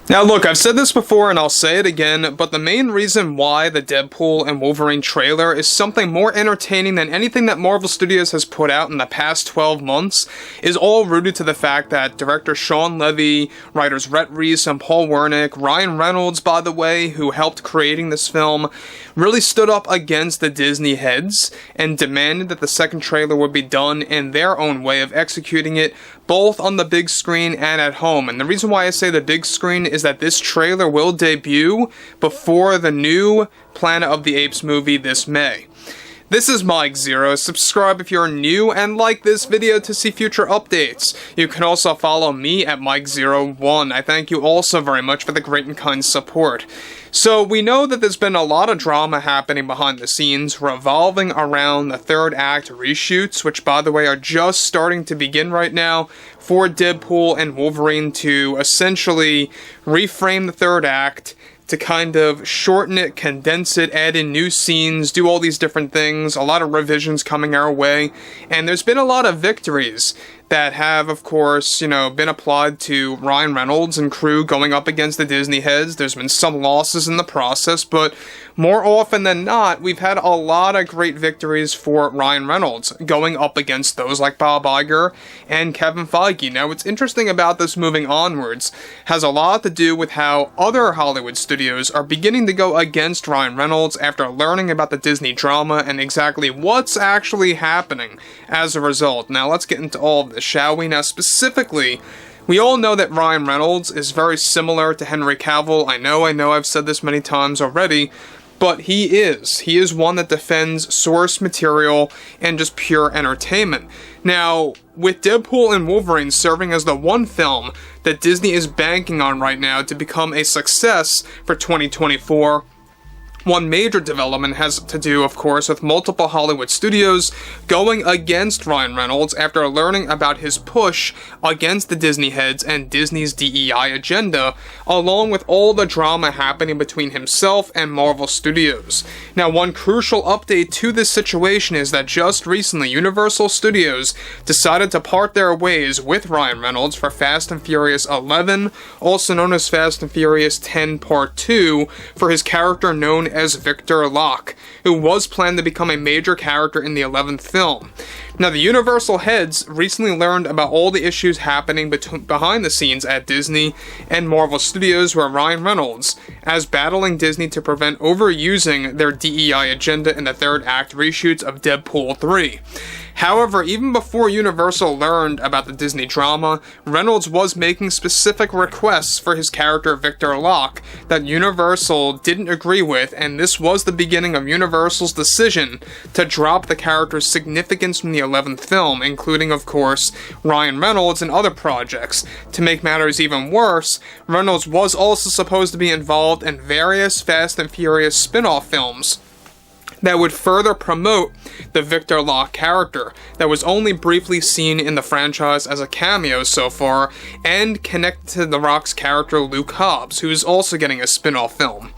Now look, I've said this before and I'll say it again, but the main reason why the Deadpool and Wolverine trailer is something more entertaining than anything that Marvel Studios has put out in the past 12 months is all rooted to the fact that director Shawn Levy, writers Rhett Reese and Paul Wernick, Ryan Reynolds, by the way, who helped creating this film, really stood up against the Disney heads and demanded that the second trailer would be done in their own way of executing it, both on the big screen and at home. And the reason why I say the big screen is that this trailer will debut before the new Planet of the Apes movie this May. This is Mike Zero. Subscribe if you're new and like this video to see future updates. You can also follow me at Mike01. I thank you all so very much for the great and kind support. So we know that there's been a lot of drama happening behind the scenes revolving around the third act reshoots, which by the way are just starting to begin right now for Deadpool and Wolverine to essentially reframe the third act, to kind of shorten it, condense it, add in new scenes, do all these different things, a lot of revisions coming our way, and there's been a lot of victories that have, of course, been applied to Ryan Reynolds and crew going up against the Disney heads. There's been some losses in the process, but more often than not, we've had a lot of great victories for Ryan Reynolds going up against those like Bob Iger and Kevin Feige. Now, what's interesting about this moving onwards has a lot to do with how other Hollywood studios are beginning to go against Ryan Reynolds after learning about the Disney drama and exactly what's actually happening as a result. Now, let's get into all of this, shall we? Now, specifically, we all know that Ryan Reynolds is very similar to Henry Cavill. I know, I've said this many times already, but he is one that defends source material and just pure entertainment. Now, with Deadpool and Wolverine serving as the one film that Disney is banking on right now to become a success for 2024, one major development has to do, of course, with multiple Hollywood studios going against Ryan Reynolds after learning about his push against the Disney heads and Disney's DEI agenda, along with all the drama happening between himself and Marvel Studios. Now, one crucial update to this situation is that just recently, Universal Studios decided to part their ways with Ryan Reynolds for Fast and Furious 11, also known as Fast and Furious 10 Part 2, for his character known as Victor Locke, who was planned to become a major character in the 11th film. Now, the Universal heads recently learned about all the issues happening behind the scenes at Disney and Marvel Studios, where Ryan Reynolds, as battling Disney to prevent overusing their DEI agenda in the third act reshoots of Deadpool 3. However, even before Universal learned about the Disney drama, Reynolds was making specific requests for his character Victor Locke that Universal didn't agree with, and this was the beginning of Universal's decision to drop the character's significance from the 11th film, including, of course, Ryan Reynolds and other projects. To make matters even worse, Reynolds was also supposed to be involved in various Fast and Furious spin-off films that would further promote the Victor Locke character that was only briefly seen in the franchise as a cameo so far, and connected to The Rock's character Luke Hobbs, who is also getting a spin-off film.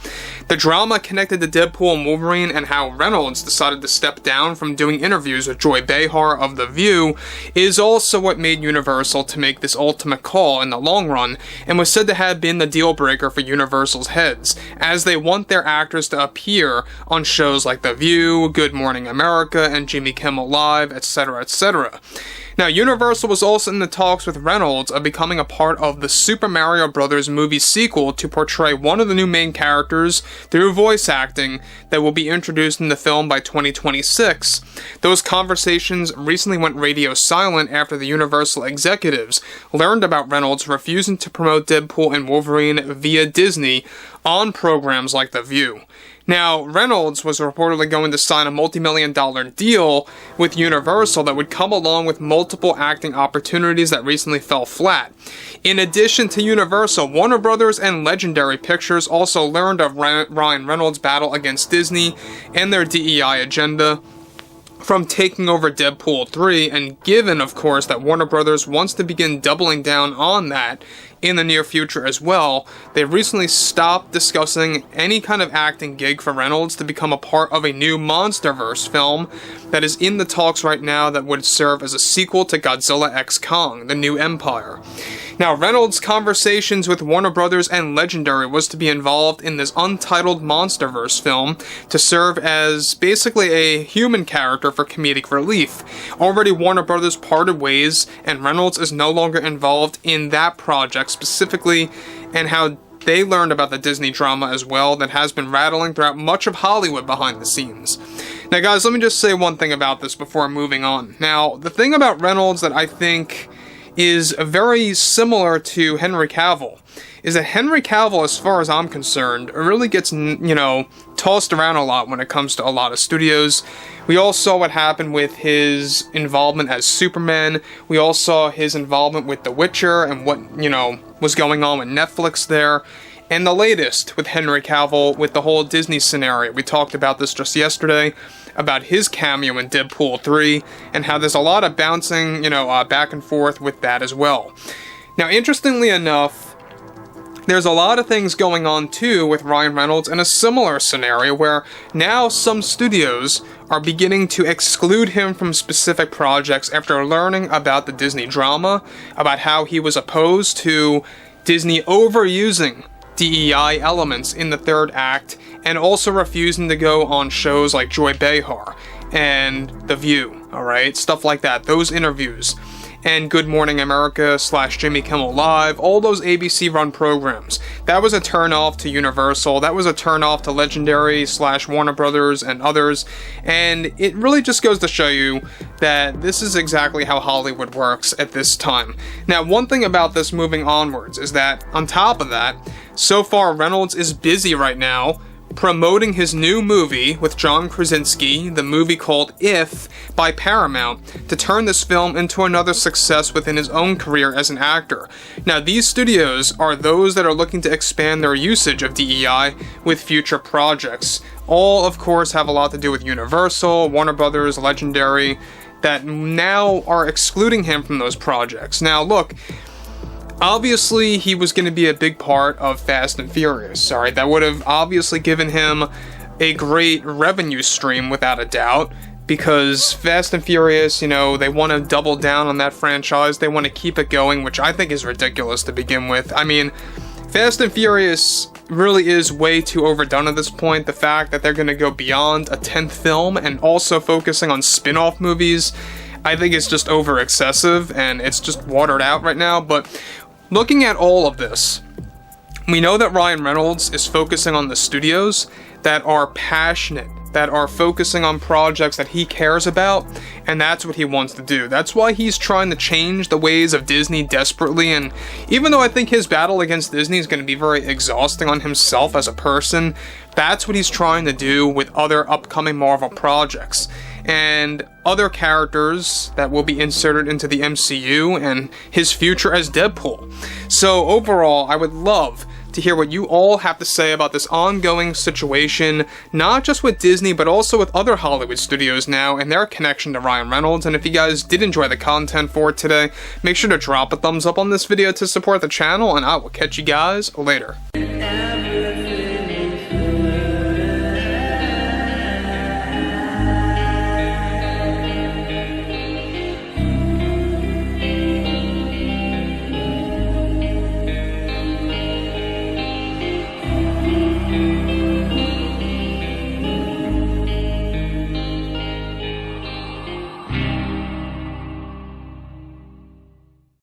The drama connected to Deadpool and Wolverine and how Reynolds decided to step down from doing interviews with Joy Behar of The View is also what made Universal to make this ultimate call in the long run, and was said to have been the deal breaker for Universal's heads, as they want their actors to appear on shows like The View, Good Morning America, and Jimmy Kimmel Live, etc., etc. Now, Universal was also in the talks with Reynolds of becoming a part of the Super Mario Bros. Movie sequel to portray one of the new main characters through voice acting that will be introduced in the film by 2026. Those conversations recently went radio silent after the Universal executives learned about Reynolds refusing to promote Deadpool and Wolverine via Disney on programs like The View. Now, Reynolds was reportedly going to sign a multi-million-dollar deal with Universal that would come along with multiple acting opportunities that recently fell flat. In addition to Universal, Warner Brothers and Legendary Pictures also learned of Ryan Reynolds' battle against Disney and their DEI agenda from taking over Deadpool 3, and given, of course, that Warner Brothers wants to begin doubling down on that in the near future as well, they recently stopped discussing any kind of acting gig for Reynolds to become a part of a new MonsterVerse film that is in the talks right now that would serve as a sequel to Godzilla x Kong, The New Empire. Now, Reynolds' conversations with Warner Brothers and Legendary was to be involved in this untitled MonsterVerse film to serve as basically a human character for comedic relief. Already Warner Brothers parted ways, and Reynolds is no longer involved in that project specifically, and how they learned about the Disney drama as well that has been rattling throughout much of Hollywood behind the scenes. Now guys, let me just say one thing about this before moving on. Now, the thing about Reynolds that I think is very similar to Henry Cavill is that Henry Cavill, as far as I'm concerned, really gets, tossed around a lot when it comes to a lot of studios. We all saw what happened with his involvement as Superman. We all saw his involvement with The Witcher and what, was going on with Netflix there. And the latest with Henry Cavill with the whole Disney scenario. We talked about this just yesterday, about his cameo in Deadpool 3, and how there's a lot of bouncing, back and forth with that as well. Now, interestingly enough, there's a lot of things going on too with Ryan Reynolds in a similar scenario where now some studios are beginning to exclude him from specific projects after learning about the Disney drama, about how he was opposed to Disney overusing DEI elements in the third act, and also refusing to go on shows like Joy Behar and The View, alright? Stuff like that, those interviews. And Good Morning America / Jimmy Kimmel Live, all those ABC-run programs. That was a turn-off to Universal, that was a turn-off to Legendary / Warner Brothers and others, and it really just goes to show you that this is exactly how Hollywood works at this time. Now, one thing about this moving onwards is that, on top of that, so far Reynolds is busy right now promoting his new movie with John Krasinski, the movie called If by Paramount, to turn this film into another success within his own career as an actor. Now, these studios are those that are looking to expand their usage of DEI with future projects. All, of course, have a lot to do with Universal, Warner Brothers, Legendary, that now are excluding him from those projects. Now, look, obviously, he was going to be a big part of Fast and Furious, alright? That would have obviously given him a great revenue stream, without a doubt, because Fast and Furious, they want to double down on that franchise. They want to keep it going, which I think is ridiculous to begin with. I mean, Fast and Furious really is way too overdone at this point. The fact that they're going to go beyond a 10th film and also focusing on spin-off movies, I think it's just over excessive, and it's just watered out right now. But looking at all of this, we know that Ryan Reynolds is focusing on the studios that are passionate, that are focusing on projects that he cares about, and that's what he wants to do. That's why he's trying to change the ways of Disney desperately, and even though I think his battle against Disney is going to be very exhausting on himself as a person, that's what he's trying to do with other upcoming Marvel projects and other characters that will be inserted into the MCU and his future as Deadpool. So overall, I would love to hear what you all have to say about this ongoing situation, not just with Disney, but also with other Hollywood studios now and their connection to Ryan Reynolds. And if you guys did enjoy the content for today, make sure to drop a thumbs up on this video to support the channel, and I will catch you guys later.